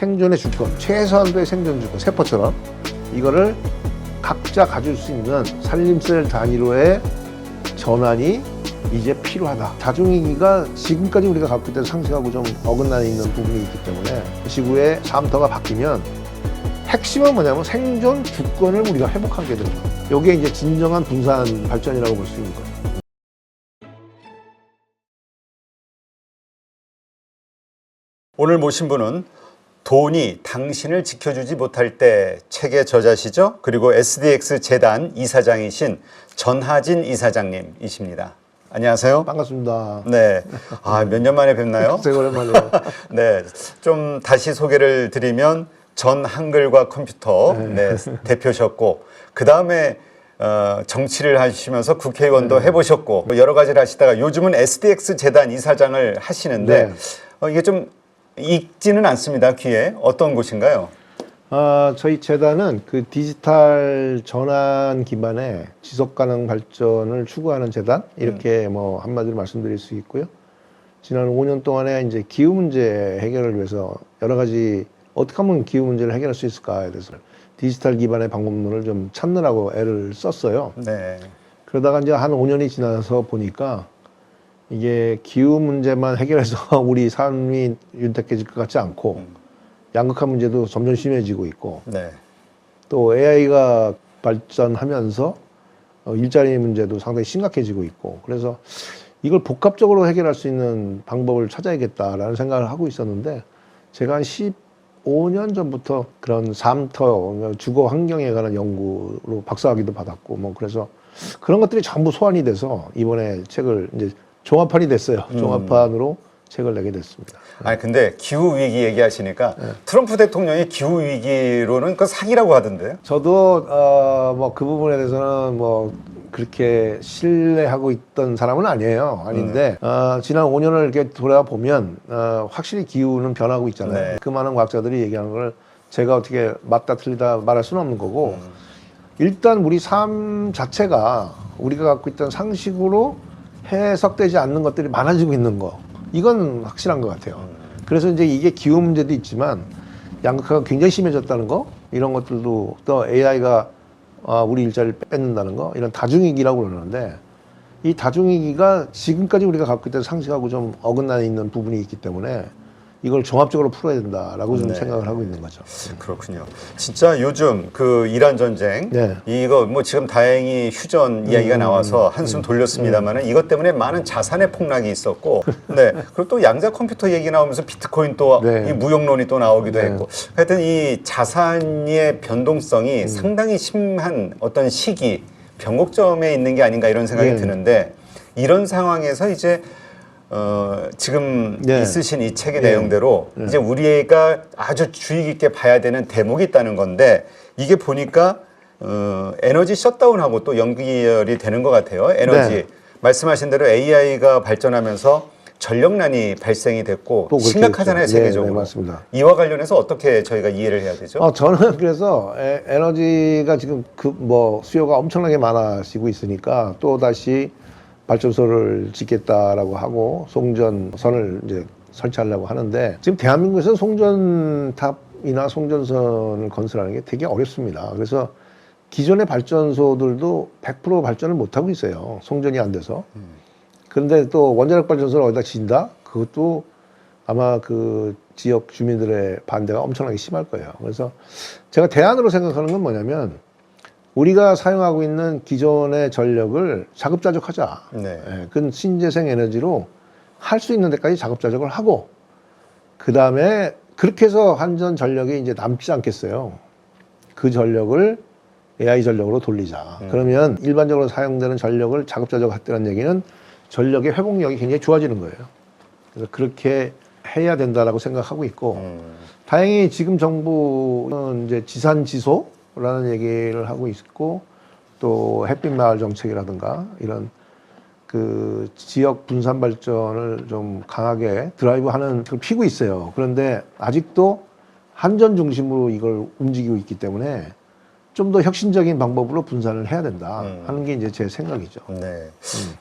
생존의 주권, 최소한도의 생존 주권, 세포처럼 이거를 각자 가질 수 있는 살림셀 단위로의 전환이 이제 필요하다. 다중이기가 지금까지 우리가 갖고 있던 상식하고 좀 어긋나 있는 부분이 있기 때문에 지구의 삶터가 바뀌면 핵심은 뭐냐면 생존 주권을 우리가 회복하게 되는 거예요. 이게 이제 진정한 분산 발전이라고 볼 수 있는 거예요. 오늘 모신 분은 돈이 당신을 지켜주지 못할 때 책의 저자시죠. 그리고 SDX 재단 이사장이신 전하진 이사장님이십니다. 안녕하세요. 반갑습니다. 네. 몇 년 만에 뵙나요? 되게 오랜만이에요. 네. 좀 다시 소개를 드리면 전 한글과 컴퓨터 대표셨고, 그 다음에 정치를 하시면서 국회의원도 해보셨고, 여러 가지를 하시다가 요즘은 SDX 재단 이사장을 하시는데, 이게 좀 익지는 않습니다, 귀에. 어떤 곳인가요? 저희 재단은 그 디지털 전환 기반의 지속 가능 발전을 추구하는 재단, 이렇게 뭐 한마디로 말씀드릴 수 있고요. 지난 5년 동안에 이제 기후 문제 해결을 위해서 여러 가지 어떻게 하면 기후 문제를 해결할 수 있을까에 대해서 디지털 기반의 방법론을 좀 찾느라고 애를 썼어요. 네. 그러다가 이제 한 5년이 지나서 보니까 이게 기후 문제만 해결해서 우리 삶이 윤택해질 것 같지 않고 양극화 문제도 점점 심해지고 있고 네. 또 AI가 발전하면서 일자리 문제도 상당히 심각해지고 있고 그래서 이걸 복합적으로 해결할 수 있는 방법을 찾아야겠다라는 생각을 하고 있었는데 제가 한 15년 전부터 그런 삶터, 주거 환경에 관한 연구로 박사학위도 받았고 뭐 그래서 그런 것들이 전부 소환이 돼서 이번에 책을 이제 종합판이 됐어요. 종합판으로 책을 내게 됐습니다. 아니 근데 기후 위기 얘기하시니까 트럼프 대통령이 기후 위기로는 그 사기라고 하던데요. 저도 뭐 그 부분에 대해서는 뭐 그렇게 신뢰하고 있던 사람은 아닌데 지난 5년을 이렇게 돌아보면 확실히 기후는 변하고 있잖아요. 네. 그 많은 과학자들이 얘기하는 걸 제가 어떻게 맞다 틀리다 말할 수는 없는 거고 일단 우리 삶 자체가 우리가 갖고 있던 상식으로 해석되지 않는 것들이 많아지고 있는 거 이건 확실한 것 같아요. 그래서 이제 이게 기후 문제도 있지만 양극화가 굉장히 심해졌다는 거 이런 것들도 또 AI가 우리 일자리를 뺏는다는 거 이런 다중위기라고 그러는데 이 다중위기가 지금까지 우리가 갖고 있던 상식하고 좀 어긋나 있는 부분이 있기 때문에 이걸 종합적으로 풀어야 된다라고 좀 생각을 하고 있는 거죠. 그렇군요. 진짜 요즘 그 이란 전쟁 이거 뭐 지금 다행히 휴전 이야기가 나와서 한숨 돌렸습니다만은 이것 때문에 많은 자산의 폭락이 있었고, 네 그리고 또 양자 컴퓨터 얘기 나오면서 비트코인 또 이 무역론이 또 나오기도 했고, 하여튼 이 자산의 변동성이 상당히 심한 어떤 시기 변곡점에 있는 게 아닌가 이런 생각이 드는데 이런 상황에서 이제. 지금 있으신 이 책의 내용대로 이제 우리가 아주 주의 깊게 봐야 되는 대목이 있다는 건데 이게 보니까 에너지 셧다운하고 또 연결이 되는 것 같아요. 에너지 말씀하신 대로 AI가 발전하면서 전력난이 발생이 됐고 심각하잖아요, 세계적으로. 맞습니다. 이와 관련해서 어떻게 저희가 이해를 해야 되죠? 저는 그래서 에너지가 지금 뭐 수요가 엄청나게 많아지고 있으니까 또 다시 발전소를 짓겠다라고 하고 송전선을 이제 설치하려고 하는데 지금 대한민국에서는 송전탑이나 송전선을 건설하는 게 되게 어렵습니다. 그래서 기존의 발전소들도 100% 발전을 못 하고 있어요. 송전이 안 돼서. 그런데 또 원자력 발전소를 어디다 짓는다? 그것도 아마 그 지역 주민들의 반대가 엄청나게 심할 거예요. 그래서 제가 대안으로 생각하는 건 뭐냐면 우리가 사용하고 있는 기존의 전력을 자급자족하자. 그건 신재생 에너지로 할 수 있는 데까지 자급자족을 하고 그 다음에 그렇게 해서 한전 전력이 이제 남지 않겠어요. 그 전력을 AI 전력으로 돌리자. 그러면 일반적으로 사용되는 전력을 자급자족했다는 얘기는 전력의 회복력이 굉장히 좋아지는 거예요. 그래서 그렇게 해야 된다라고 생각하고 있고 다행히 지금 정부는 이제 지산지소 라는 얘기를 하고 있고 또 햇빛 마을 정책이라든가 이런 그 지역 분산 발전을 좀 강하게 드라이브하는 걸 피고 있어요. 그런데 아직도 한전 중심으로 이걸 움직이고 있기 때문에 좀 더 혁신적인 방법으로 분산을 해야 된다 하는 게 이제 제 생각이죠. 네.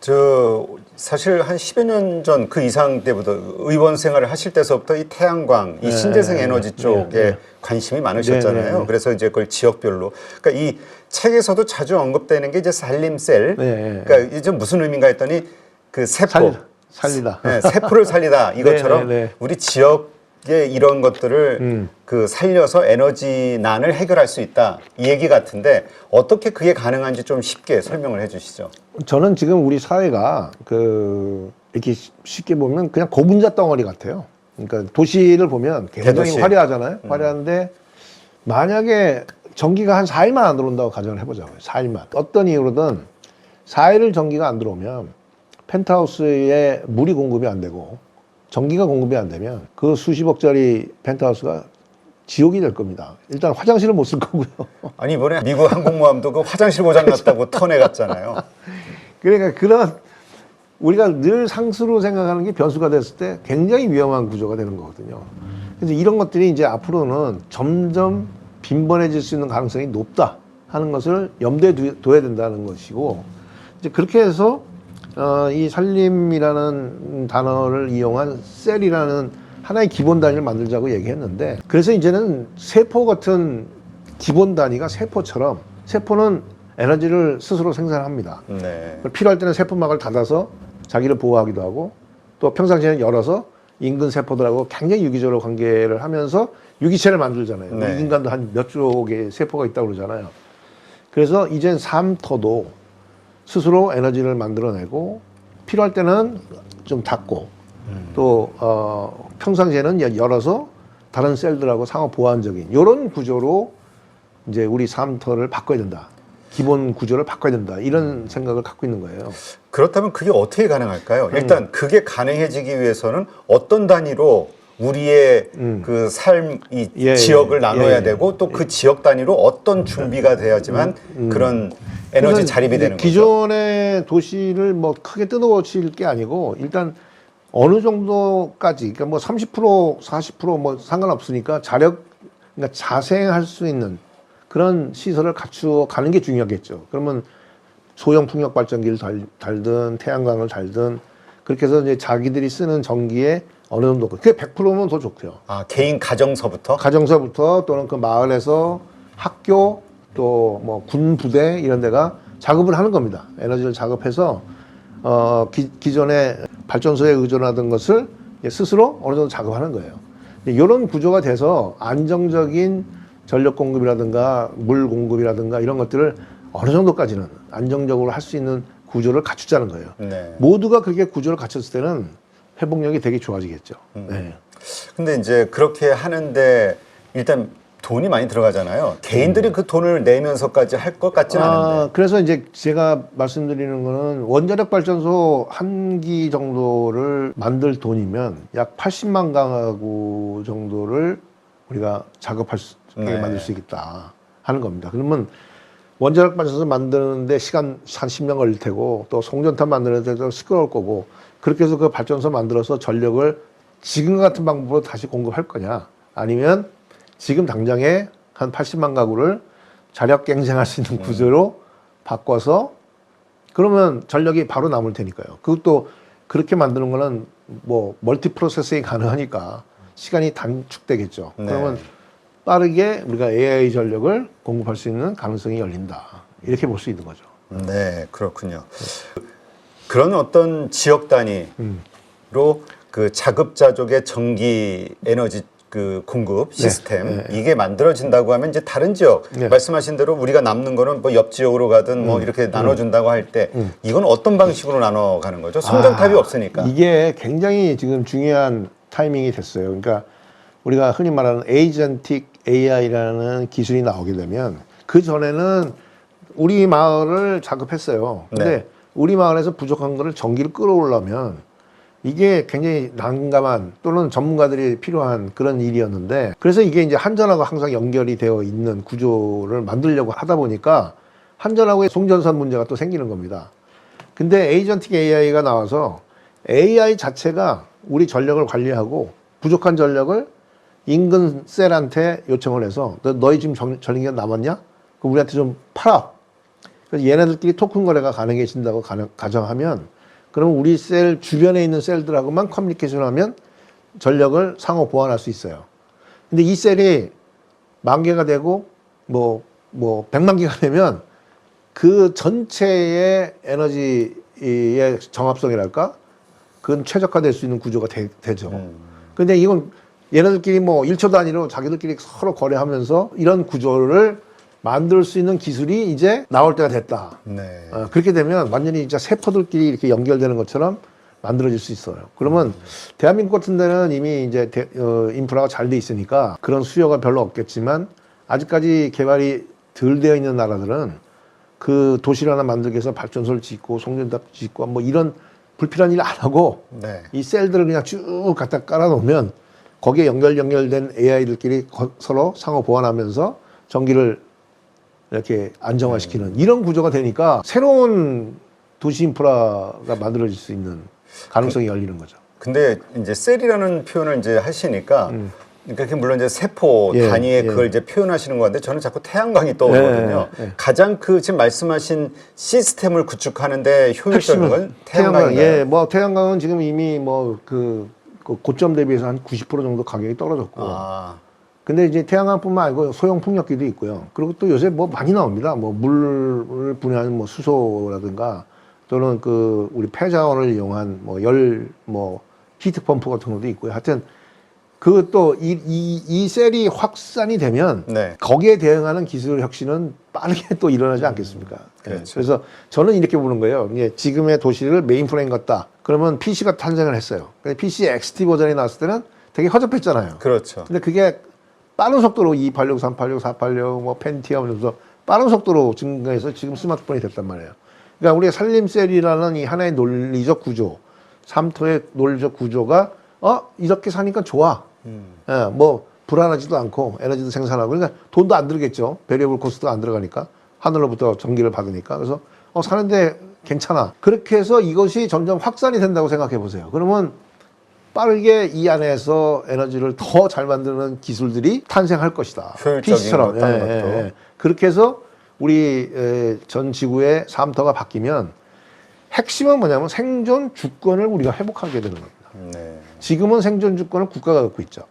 저 사실 한 10여 년 전 그 이상 때부터 의원 생활을 하실 때서부터 이 태양광, 이 신재생 에너지 쪽에 관심이 많으셨잖아요. 그래서 이제 그걸 지역별로. 그러니까 이 책에서도 자주 언급되는 게 이제 살림셀. 그러니까 이게 무슨 의미인가 했더니 그 세포. 살리다. 네, 세포를 살리다 이것처럼 우리 지역에 이런 것들을 그 살려서 에너지난을 해결할 수 있다 이 얘기 같은데 어떻게 그게 가능한지 좀 쉽게 설명을 해주시죠. 저는 지금 우리 사회가 그 이렇게 쉽게 보면 그냥 고분자 덩어리 같아요. 그러니까 도시를 보면 굉장히 대도시. 화려하잖아요. 화려한데 만약에 전기가 한 4일만 안 들어온다고 가정을 해보자고요. 4일만. 어떤 이유로든 4일을 전기가 안 들어오면 펜트하우스에 물이 공급이 안 되고 전기가 공급이 안 되면 그 수십억짜리 펜트하우스가 지옥이 될 겁니다. 일단 화장실을 못 쓸 거고요. 아니 이번에 미국 항공모함도 그 화장실 고장 났다고 터내 갔잖아요. 그러니까 그런 우리가 늘 상수로 생각하는 게 변수가 됐을 때 굉장히 위험한 구조가 되는 거거든요. 그래서 이런 것들이 이제 앞으로는 점점 빈번해질 수 있는 가능성이 높다 하는 것을 염두에 둬야 된다는 것이고 이제 그렇게 해서 이 산림이라는 단어를 이용한 셀이라는 하나의 기본 단위를 만들자고 얘기했는데 그래서 이제는 세포 같은 기본 단위가 세포처럼 세포는 에너지를 스스로 생산합니다. 네. 필요할 때는 세포막을 닫아서 자기를 보호하기도 하고 또 평상시에는 열어서 인근 세포들하고 굉장히 유기적으로 관계를 하면서 유기체를 만들잖아요. 네. 우리 인간도 한 몇 조 개의 세포가 있다고 그러잖아요. 그래서 이젠 삶터도 스스로 에너지를 만들어내고 필요할 때는 좀 닫고 또 평상시에는 열어서 다른 셀들하고 상호 보완적인 이런 구조로 이제 우리 삶터를 바꿔야 된다. 기본 구조를 바꿔야 된다. 이런 생각을 갖고 있는 거예요. 그렇다면 그게 어떻게 가능할까요? 일단 그게 가능해지기 위해서는 어떤 단위로 우리의 그 삶, 이 지역을 나눠야 되고 또 그 지역 단위로 어떤 준비가 돼야지만 그런 에너지 자립이 되는 거죠. 기존의 도시를 뭐 크게 뜯어고칠 게 아니고 일단 어느 정도까지 그러니까 뭐 30% 40%뭐 상관없으니까 그러니까 자생할 수 있는 그런 시설을 갖추어 가는 게 중요하겠죠. 그러면 소형 풍력 발전기를 달든 태양광을 달든 그렇게 해서 이제 자기들이 쓰는 전기에 어느 정도 그게 100%면 더 좋고요. 아, 개인 가정서부터? 가정서부터 또는 그 마을에서 학교 또 뭐 군 부대 이런 데가 작업을 하는 겁니다. 에너지를 작업해서 기존의 발전소에 의존하던 것을 스스로 어느 정도 작업하는 거예요. 이런 구조가 돼서 안정적인 전력 공급이라든가 물 공급이라든가 이런 것들을 어느 정도까지는 안정적으로 할 수 있는 구조를 갖추자는 거예요. 네. 모두가 그렇게 구조를 갖췄을 때는 회복력이 되게 좋아지겠죠. 네. 근데 이제 그렇게 하는데 일단 돈이 많이 들어가잖아요. 개인들이 그 돈을 내면서까지 할 것 같지는 않은데. 그래서 이제 제가 말씀드리는 거는 원자력 발전소 한 기 정도를 만들 돈이면 약 80만 가구 정도를 우리가 작업할 수 있게 만들 수 있겠다 하는 겁니다. 그러면 원자력 발전소 만드는데 시간 한 10년 걸릴 테고 또 송전탑 만드는데도 시끄러울 거고 그렇게 해서 그 발전소 만들어서 전력을 지금과 같은 방법으로 다시 공급할 거냐 아니면 지금 당장에 한 80만 가구를 자력 갱생할 수 있는 구조로 바꿔서 그러면 전력이 바로 남을 테니까요. 그것도 그렇게 만드는 거는 뭐 멀티 프로세싱이 가능하니까 시간이 단축되겠죠. 네. 그러면 빠르게 우리가 AI 전력을 공급할 수 있는 가능성이 열린다. 이렇게 볼 수 있는 거죠. 네, 그렇군요. 그런 어떤 지역 단위로 그 자급자족의 전기 에너지 그 공급 시스템 이게 만들어진다고 하면 이제 다른 지역 말씀하신 대로 우리가 남는 거는 뭐 옆 지역으로 가든 뭐 이렇게 나눠준다고 할 때 이건 어떤 방식으로 나눠가는 거죠? 송전탑이 없으니까. 이게 굉장히 지금 중요한 타이밍이 됐어요. 그러니까 우리가 흔히 말하는 에이전틱 AI라는 기술이 나오게 되면 그 전에는 우리 마을을 자급했어요. 근데 우리 마을에서 부족한 거를 전기를 끌어오려면 이게 굉장히 난감한 또는 전문가들이 필요한 그런 일이었는데 그래서 이게 이제 한전하고 항상 연결이 되어 있는 구조를 만들려고 하다 보니까 한전하고의 송전선 문제가 또 생기는 겁니다. 근데 에이전틱 AI가 나와서 AI 자체가 우리 전력을 관리하고 부족한 전력을 인근 셀한테 요청을 해서 너희 지금 전력이 남았냐? 그 우리한테 좀 팔아. 그래서 얘네들끼리 토큰 거래가 가능해진다고 가정하면 그럼 우리 셀 주변에 있는 셀들하고만 커뮤니케이션하면 전력을 상호 보완할 수 있어요. 근데 이 셀이 10,000개가 되고 뭐 100만 개가 되면 그 전체의 에너지의 정합성이랄까? 그건 최적화될 수 있는 구조가 되죠. 근데 이건 얘네들끼리 뭐 1초 단위로 자기들끼리 서로 거래하면서 이런 구조를 만들 수 있는 기술이 이제 나올 때가 됐다. 네. 그렇게 되면 완전히 진짜 세포들끼리 이렇게 연결되는 것처럼 만들어질 수 있어요. 그러면 대한민국 같은 데는 이미 이제 인프라가 잘 돼 있으니까 그런 수요가 별로 없겠지만 아직까지 개발이 덜 되어 있는 나라들은 그 도시를 하나 만들기 위해서 발전소를 짓고 송전탑 짓고 뭐 이런 불필요한 일 안 하고 네. 이 셀들을 그냥 쭉 갖다 깔아놓으면 거기에 연결된 AI들끼리 서로 상호 보완하면서 전기를 이렇게 안정화시키는 이런 구조가 되니까 새로운 도시 인프라가 만들어질 수 있는 가능성이 열리는 거죠. 근데 이제 셀이라는 표현을 이제 하시니까 그러니까 그게 물론 이제 세포 단위에 그걸 이제 표현하시는 건데 저는 자꾸 태양광이 떠오르거든요. 가장 그 지금 말씀하신 시스템을 구축하는데 효율적인 건 태양광인가요? 예, 뭐 태양광은 지금 이미 뭐 그 고점 대비해서 한 90% 정도 가격이 떨어졌고. 근데 이제 태양광뿐만 아니고 소형 풍력기도 있고요. 그리고 또 요새 뭐 많이 나옵니다. 뭐 물을 분해하는 뭐 수소라든가 또는 그 우리 폐자원을 이용한 뭐 히트 펌프 같은 것도 있고요. 하여튼 그 또 이 셀이 확산이 되면 네. 거기에 대응하는 기술 혁신은 빠르게 또 일어나지 않겠습니까? 그렇죠. 그래서 저는 이렇게 보는 거예요. 이게 지금의 도시를 메인프레임 같다. 그러면 PC가 탄생을 했어요. 근데 PC XT 버전이 나왔을 때는 되게 허접했잖아요. 그렇죠. 근데 그게 빠른 속도로 286, 386, 486, 뭐 펜티엄 이러면서 빠른 속도로 증가해서 지금 스마트폰이 됐단 말이에요. 그러니까 우리가 산림셀이라는 이 하나의 논리적 구조, 삼토의 논리적 구조가 이렇게 사니까 좋아. 예, 뭐 불안하지도 않고 에너지도 생산하고 그러니까 돈도 안 들겠죠. 베리어블 코스트가 안 들어가니까 하늘로부터 전기를 받으니까 그래서 사는데 괜찮아. 그렇게 해서 이것이 점점 확산이 된다고 생각해 보세요. 그러면 빠르게 이 안에서 에너지를 더 잘 만드는 기술들이 탄생할 것이다. 효율적인 PC처럼. 것, 다른 것도. 그렇게 해서 우리 전 지구의 삶터가 바뀌면 핵심은 뭐냐면 생존 주권을 우리가 회복하게 되는 겁니다. 네. 지금은 생존 주권을 국가가 갖고 있죠.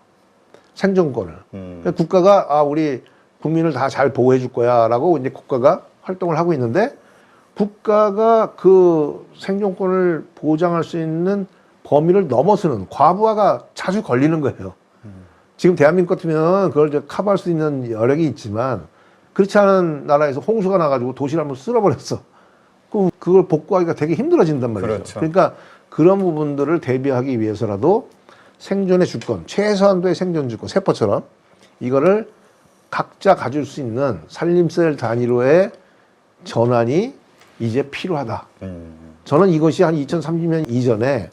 생존권을. 그러니까 국가가 우리 국민을 다 잘 보호해 줄 거야라고 이제 국가가 활동을 하고 있는데 국가가 그 생존권을 보장할 수 있는 범위를 넘어서는 과부하가 자주 걸리는 거예요. 지금 대한민국 같으면 그걸 이제 커버할 수 있는 여력이 있지만 그렇지 않은 나라에서 홍수가 나가지고 도시를 한번 쓸어버렸어. 그걸 복구하기가 되게 힘들어진단 말이죠. 그렇죠. 그러니까 그런 부분들을 대비하기 위해서라도 생존의 주권, 최소한도의 생존 주권, 세포처럼 이거를 각자 가질 수 있는 산림셀 단위로의 전환이 이제 필요하다. 저는 이것이 한 2030년 이전에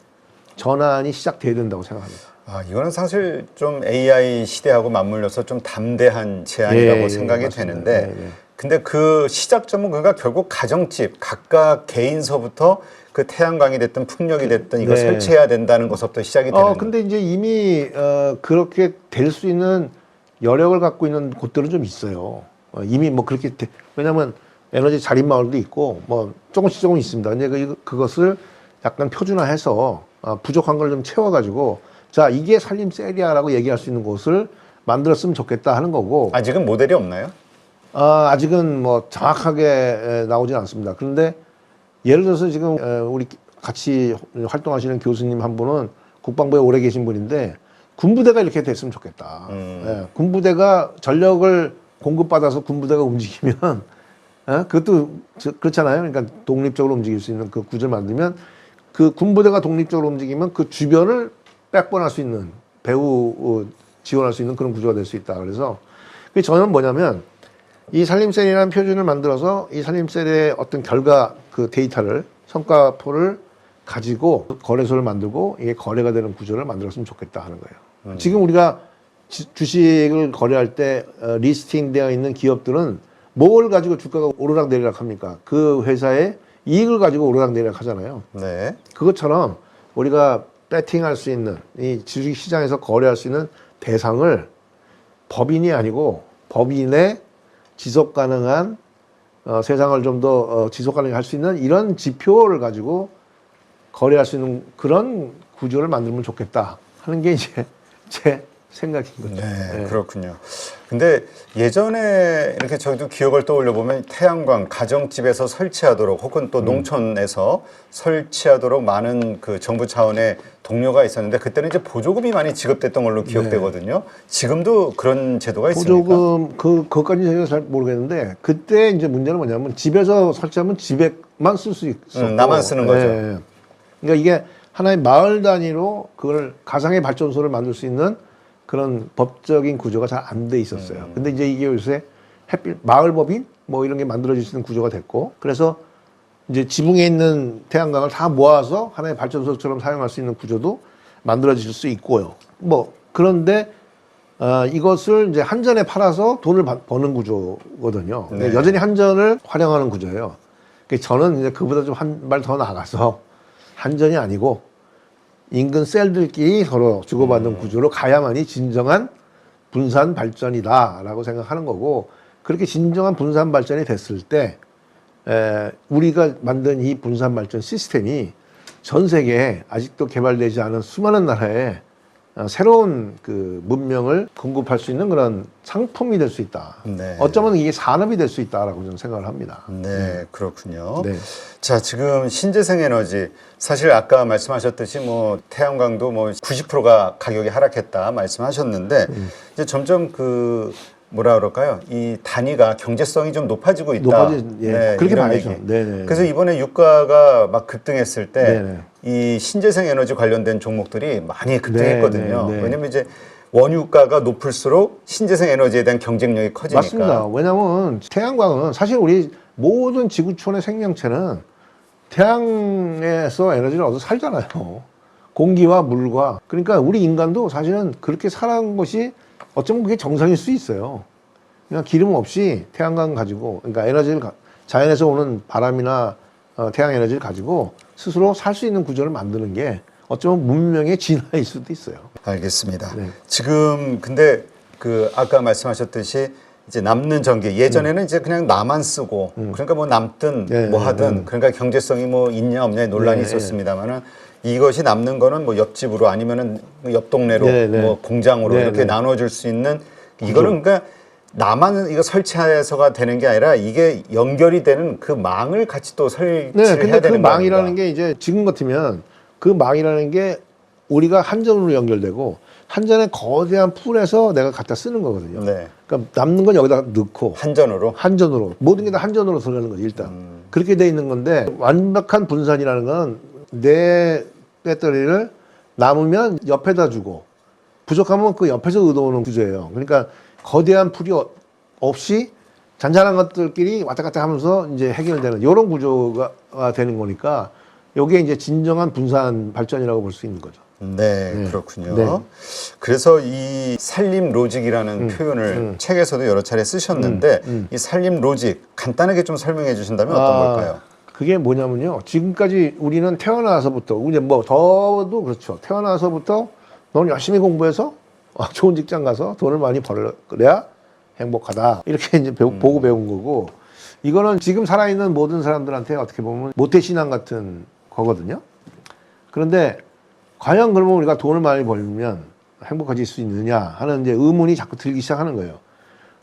전환이 시작돼야 된다고 생각합니다. 이거는 사실 좀 AI 시대하고 맞물려서 좀 담대한 제안이라고 생각이 맞습니다. 되는데 근데 그 시작점은 그가 결국 가정집 각각 개인서부터 그 태양광이 됐든 풍력이 됐든 이거 설치해야 된다는 것부터 시작이 되는 거예요. 근데 이제 이미 그렇게 될 수 있는 여력을 갖고 있는 곳들은 좀 있어요. 이미 뭐 그렇게 왜냐하면 에너지 자립 마을도 있고 뭐 조금씩 있습니다. 근데 그것을 약간 표준화해서 부족한 걸 좀 채워가지고 자 이게 산림셀이야라고 얘기할 수 있는 곳을 만들었으면 좋겠다 하는 거고. 아직은 모델이 없나요? 아직은 뭐 정확하게 나오진 않습니다. 그런데 예를 들어서 지금 우리 같이 활동하시는 교수님 한 분은 국방부에 오래 계신 분인데 군부대가 이렇게 됐으면 좋겠다. 군부대가 전력을 공급받아서 군부대가 움직이면 그것도 그렇잖아요. 그러니까 독립적으로 움직일 수 있는 그 구조를 만들면 그 군부대가 독립적으로 움직이면 그 주변을 백번할 수 있는 배후 지원할 수 있는 그런 구조가 될 수 있다. 그래서 저는 뭐냐면 이 산림셀이라는 표준을 만들어서 이 산림셀의 어떤 결과 그 데이터를 성과표를 가지고 거래소를 만들고 이게 거래가 되는 구조를 만들었으면 좋겠다 하는 거예요. 지금 우리가 주식을 거래할 때 리스팅 되어 있는 기업들은 뭘 가지고 주가가 오르락 내리락 합니까? 그 회사의 이익을 가지고 오르락 내리락 하잖아요. 네. 그것처럼 우리가 배팅할 수 있는 이 주식시장에서 거래할 수 있는 대상을 법인이 아니고 법인의 지속 가능한 세상을 좀 더 지속 가능하게 할 수 있는 이런 지표를 가지고 거래할 수 있는 그런 구조를 만들면 좋겠다 하는 게 이제 제 생각인 거죠. 네, 그렇군요. 근데 예전에 이렇게 저희도 기억을 떠올려 보면 태양광 가정집에서 설치하도록 혹은 또 농촌에서 설치하도록 많은 그 정부 차원의 독려가 있었는데 그때는 이제 보조금이 많이 지급됐던 걸로 기억되거든요. 지금도 그런 제도가 있습니까? 보조금 그것까지 제가 잘 모르겠는데 그때 이제 문제는 뭐냐면 집에서 설치하면 집에만 쓸 수 있었고 나만 쓰는 거죠. 그러니까 이게 하나의 마을 단위로 그걸 가상의 발전소를 만들 수 있는 그런 법적인 구조가 잘 안 돼 있었어요. 근데 이제 이게 요새 햇빛 마을법인 뭐 이런 게 만들어질 수 있는 구조가 됐고 그래서 이제 지붕에 있는 태양광을 다 모아서 하나의 발전소처럼 사용할 수 있는 구조도 만들어질 수 있고요. 뭐 그런데 이것을 이제 한전에 팔아서 돈을 버는 구조거든요. 네. 여전히 한전을 활용하는 구조예요. 그러니까 저는 이제 그보다 좀 한 발 더 나가서 한전이 아니고 인근 셀들끼리 서로 주고받는 구조로 가야만이 진정한 분산 발전이다라고 생각하는 거고 그렇게 진정한 분산 발전이 됐을 때 우리가 만든 이 분산 발전 시스템이 전 세계에 아직도 개발되지 않은 수많은 나라에 새로운 그 문명을 공급할 수 있는 그런 상품이 될 수 있다. 네. 어쩌면 이게 산업이 될 수 있다라고 저는 생각을 합니다. 네, 그렇군요. 네. 자, 지금 신재생 에너지 사실 아까 말씀하셨듯이 뭐 태양광도 뭐 90%가 가격이 하락했다 말씀하셨는데 이제 점점 그 뭐라 그럴까요? 이 단위가 경제성이 좀 높아지고 있다. 예, 그렇게 이런 봐야죠. 얘기. 네네. 그래서 이번에 유가가 막 급등했을 때 네네. 이 신재생 에너지 관련된 종목들이 많이 급등했거든요. 네네. 왜냐면 이제 원유가가 높을수록 신재생 에너지에 대한 경쟁력이 커지니까. 맞습니다. 왜냐하면 태양광은 사실 우리 모든 지구촌의 생명체는 태양에서 에너지를 얻어 살잖아요. 공기와 물과. 그러니까 우리 인간도 사실은 그렇게 살아온 것이 어쩌면 그게 정상일 수 있어요. 그냥 기름 없이 태양광 가지고, 그러니까 에너지를 자연에서 오는 바람이나 태양 에너지를 가지고 스스로 살 수 있는 구조를 만드는 게 어쩌면 문명의 진화일 수도 있어요. 알겠습니다. 네. 지금 근데 그 아까 말씀하셨듯이 이제 남는 전기 예전에는 이제 그냥 나만 쓰고 그러니까 뭐 남든 네, 뭐 하든 그러니까 경제성이 뭐 있냐 없냐 논란이 네, 있었습니다만은 이것이 남는 거는 뭐 옆집으로 아니면은 옆 동네로 네, 네. 뭐 공장으로 네, 이렇게 네. 나눠줄 수 있는 이거는 그러니까 나만 이거 설치해서가 되는 게 아니라 이게 연결이 되는 그 망을 같이 또 설치를 네, 해야 근데 그 되는 망이라는 겁니다. 게 이제 지금 같으면 그 망이라는 게 우리가 한전으로 연결되고 한전의 거대한 풀에서 내가 갖다 쓰는 거거든요. 네. 그러니까 남는 건 여기다 넣고 한전으로 한전으로 모든 게 다 한전으로 들어가는 거죠. 일단 그렇게 돼 있는 건데 완벽한 분산이라는 건 내 배터리를 남으면 옆에다 주고 부족하면 그 옆에서 얻어오는 구조예요. 그러니까 거대한 풀이 없이 잔잔한 것들끼리 왔다 갔다 하면서 이제 해결되는 이런 구조가 되는 거니까 이게 이제 진정한 분산 발전이라고 볼 수 있는 거죠. 네, 그렇군요. 네. 그래서 이 산림 로직이라는 표현을 책에서도 여러 차례 쓰셨는데 이 산림 로직 간단하게 좀 설명해 주신다면 어떤 걸까요? 그게 뭐냐면요. 지금까지 우리는 태어나서부터, 이제 뭐 더도 그렇죠. 태어나서부터 넌 열심히 공부해서 좋은 직장 가서 돈을 많이 벌어야 행복하다. 이렇게 이제 보고 배운 거고, 이거는 지금 살아있는 모든 사람들한테 어떻게 보면 모태신앙 같은 거거든요. 그런데 과연 그러면 우리가 돈을 많이 벌면 행복해질 수 있느냐 하는 이제 의문이 자꾸 들기 시작하는 거예요.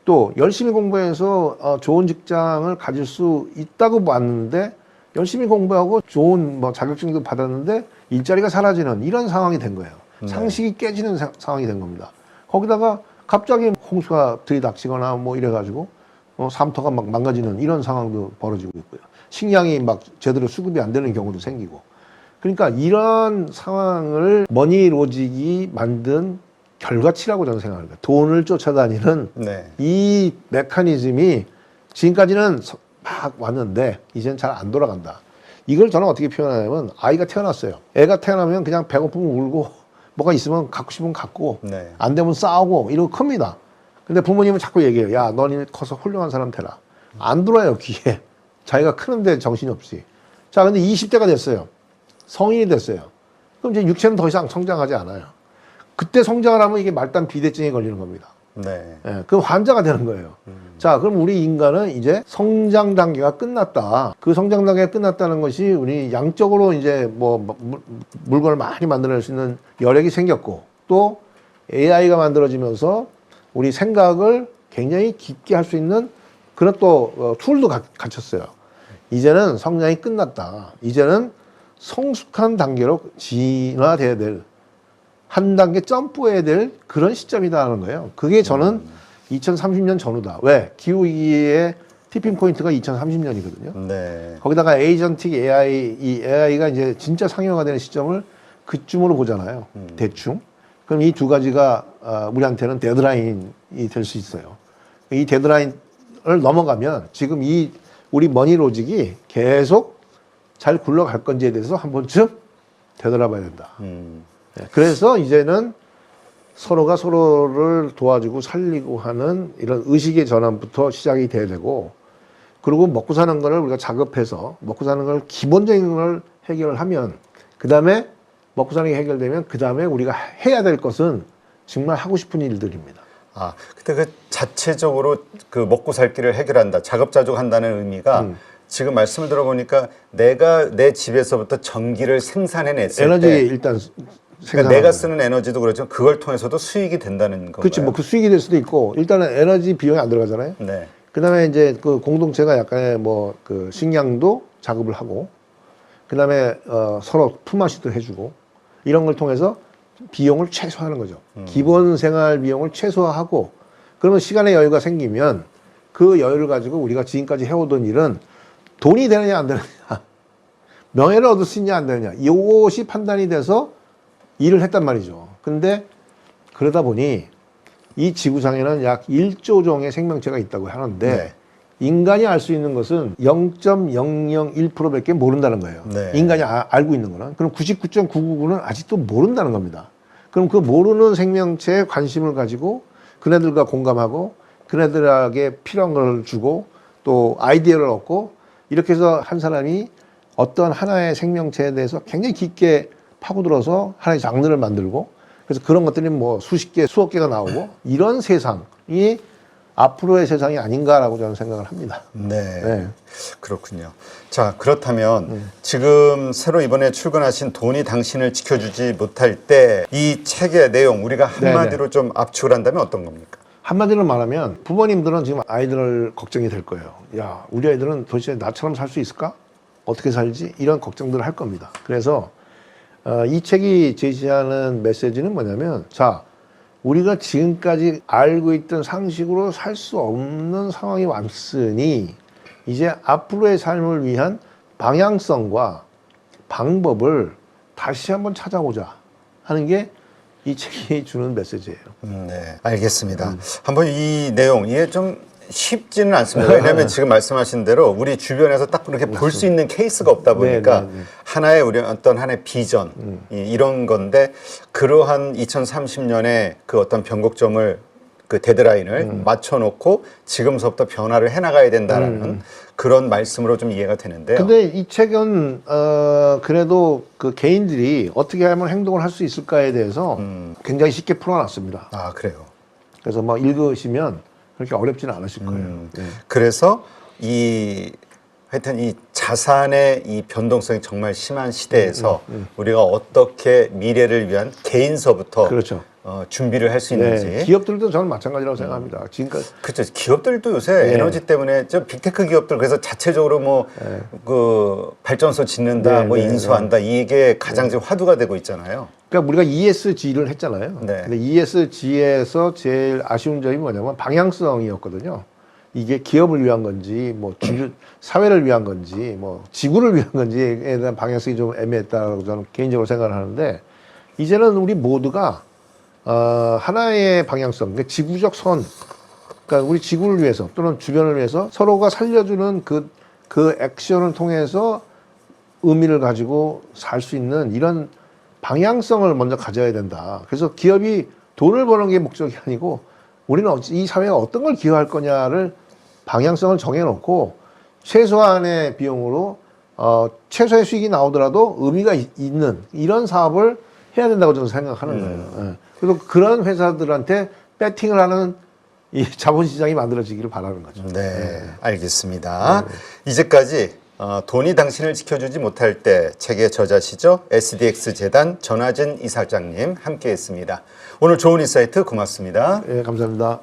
또 열심히 공부해서 좋은 직장을 가질 수 있다고 봤는데 열심히 공부하고 좋은 뭐 자격증도 받았는데 일자리가 사라지는 이런 상황이 된 거예요. 상식이 깨지는 상황이 된 겁니다. 거기다가 갑자기 홍수가 들이닥치거나 뭐 이래가지고 삶터가 막 망가지는 이런 상황도 벌어지고 있고요. 식량이 막 제대로 수급이 안 되는 경우도 생기고. 그러니까 이런 상황을 머니로직이 만든 결과치라고 저는 생각합니다. 돈을 쫓아다니는 네. 이 메커니즘이 지금까지는 막 왔는데 이제는 잘 안 돌아간다. 이걸 저는 어떻게 표현하냐면 아이가 태어났어요. 애가 태어나면 그냥 배고프면 울고 뭐가 있으면 갖고 싶으면 갖고 네. 안 되면 싸우고 이러고 큽니다. 근데 부모님은 자꾸 얘기해요. 야, 너는 커서 훌륭한 사람 되라. 안 들어요, 귀에. 자기가 크는데 정신이 없이. 자, 근데 20대가 됐어요. 성인이 됐어요. 그럼 이제 육체는 더 이상 성장하지 않아요. 그때 성장을 하면 이게 말단 비대증에 걸리는 겁니다. 네. 예, 그럼 환자가 되는 거예요. 자, 그럼 우리 인간은 이제 성장 단계가 끝났다. 그 성장 단계가 끝났다는 것이 우리 양적으로 이제 뭐 물건을 많이 만들어낼 수 있는 여력이 생겼고, 또 AI가 만들어지면서 우리 생각을 굉장히 깊게 할 수 있는 그런 또 툴도 갖췄어요. 이제는 성장이 끝났다. 이제는 성숙한 단계로 진화돼야 될, 한 단계 점프해야 될 그런 시점이다라는 거예요. 그게 저는 2030년 전후다. 왜? 기후위기의 티핑 포인트가 2030년이거든요. 네. 거기다가 에이전틱 AI, 이 AI가 이제 진짜 상용화되는 시점을 그쯤으로 보잖아요. 대충. 그럼 이 두 가지가 우리한테는 데드라인이 될 수 있어요. 이 데드라인을 넘어가면 지금 이 우리 머니 로직이 계속 잘 굴러갈 건지에 대해서 한 번쯤 되돌아봐야 된다. 그래서 이제는 서로가 서로를 도와주고 살리고 하는 이런 의식의 전환부터 시작이 돼야 되고, 그리고 먹고 사는 거를 우리가 자급해서 먹고 사는 걸 기본적인 걸 해결을 하면, 그 다음에 먹고 사는 게 해결되면 그 다음에 우리가 해야 될 것은 정말 하고 싶은 일들입니다. 아, 근데 그 자체적으로 그 먹고 살 길을 해결한다, 자급자족한다는 의미가 지금 말씀을 들어보니까 내가 내 집에서부터 전기를 생산해냈을 에너지 때 일단 그러니까 내가 쓰는 에너지도 그렇지만 그걸 통해서도 수익이 된다는 건가요? 그렇지, 뭐 그 수익이 될 수도 있고, 일단은 에너지 비용이 안 들어가잖아요. 네. 그다음에 이제 그 공동체가 약간의 뭐 그 식량도 자급을 하고, 그다음에 서로 품앗이도 해주고, 이런 걸 통해서 비용을 최소화하는 거죠. 기본 생활 비용을 최소화하고, 그러면 시간의 여유가 생기면 그 여유를 가지고 우리가 지금까지 해오던 일은 돈이 되느냐 안 되느냐, 명예를 얻을 수 있냐 안 되느냐, 이것이 판단이 돼서 일을 했단 말이죠. 근데 그러다 보니 이 지구상에는 약 1조 종의 생명체가 있다고 하는데, 네. 인간이 알 수 있는 것은 0.001%밖에 모른다는 거예요. 네. 인간이 알고 있는 거는. 그럼 99.999는 아직도 모른다는 겁니다. 그럼 그 모르는 생명체에 관심을 가지고 그네들과 공감하고 그네들에게 필요한 걸 주고 또 아이디어를 얻고, 이렇게 해서 한 사람이 어떤 하나의 생명체에 대해서 굉장히 깊게 파고들어서 하나의 장르를 만들고, 그래서 그런 것들이 뭐 수십 개, 수억 개가 나오고, 이런 세상이 앞으로의 세상이 아닌가라고 저는 생각을 합니다. 네. 네. 그렇군요. 자, 그렇다면 지금 새로 이번에 출간하신 돈이 당신을 지켜주지 못할 때 이 책의 내용 우리가 한마디로 좀 압축을 한다면 어떤 겁니까? 한마디로 말하면 부모님들은 지금 아이들 걱정이 될 거예요. 야, 우리 아이들은 도대체 나처럼 살 수 있을까? 어떻게 살지? 이런 걱정들을 할 겁니다. 그래서 이 책이 제시하는 메시지는 뭐냐면, 자, 우리가 지금까지 알고 있던 상식으로 살 수 없는 상황이 왔으니 이제 앞으로의 삶을 위한 방향성과 방법을 다시 한번 찾아보자 하는 게 이 책이 주는 메시지예요. 네, 알겠습니다. 한번 이 내용, 이게 좀 쉽지는 않습니다. 왜냐하면 지금 말씀하신 대로 우리 주변에서 딱 그렇게 볼 수 있는 케이스가 없다 보니까 하나의 우리 어떤 하나의 비전 이런 건데, 그러한 2030년에 그 어떤 변곡점을 그 데드라인을 맞춰놓고 지금서부터 변화를 해나가야 된다는 그런 말씀으로 좀 이해가 되는데요. 근데 이 책은 그래도 그 개인들이 어떻게 하면 행동을 할 수 있을까에 대해서 굉장히 쉽게 풀어놨습니다. 아, 그래요. 그래서 막 읽으시면 그렇게 어렵지는 않으실 거예요. 네. 그래서 하여튼 이 자산의 이 변동성이 정말 심한 시대에서 우리가 어떻게 미래를 위한 개인서부터 그렇죠. 준비를 할 수 있는지. 네, 기업들도 저는 마찬가지라고 생각합니다. 지금까지 그렇죠. 기업들도 요새 에너지 때문에 저 빅테크 기업들 그래서 자체적으로 뭐 그 발전소 짓는다, 뭐 인수한다, 이게 가장 지금 화두가 되고 있잖아요. 그러니까 우리가 ESG를 했잖아요. 네. 근데 ESG에서 제일 아쉬운 점이 뭐냐면 방향성이었거든요. 이게 기업을 위한 건지, 뭐 사회를 위한 건지, 뭐 지구를 위한 건지에 대한 방향성이 좀 애매했다고 저는 개인적으로 생각을 하는데, 이제는 우리 모두가 하나의 방향성, 그러니까 지구적 선, 그러니까 우리 지구를 위해서 또는 주변을 위해서 서로가 살려주는 그 액션을 통해서 의미를 가지고 살 수 있는 이런 방향성을 먼저 가져야 된다. 그래서 기업이 돈을 버는 게 목적이 아니고, 우리는 이 사회에 어떤 걸 기여할 거냐를 방향성을 정해놓고 최소한의 비용으로 최소의 수익이 나오더라도 의미가 있는 이런 사업을 해야 된다고 저는 생각하는 거예요. 예. 그래서 그런 회사들한테 배팅을 하는 이 자본시장이 만들어지기를 바라는 거죠. 네, 알겠습니다. 이제까지 돈이 당신을 지켜주지 못할 때 책의 저자시죠. SDX 재단 전하진 이사장님 함께했습니다. 오늘 좋은 인사이트 고맙습니다. 예, 감사합니다.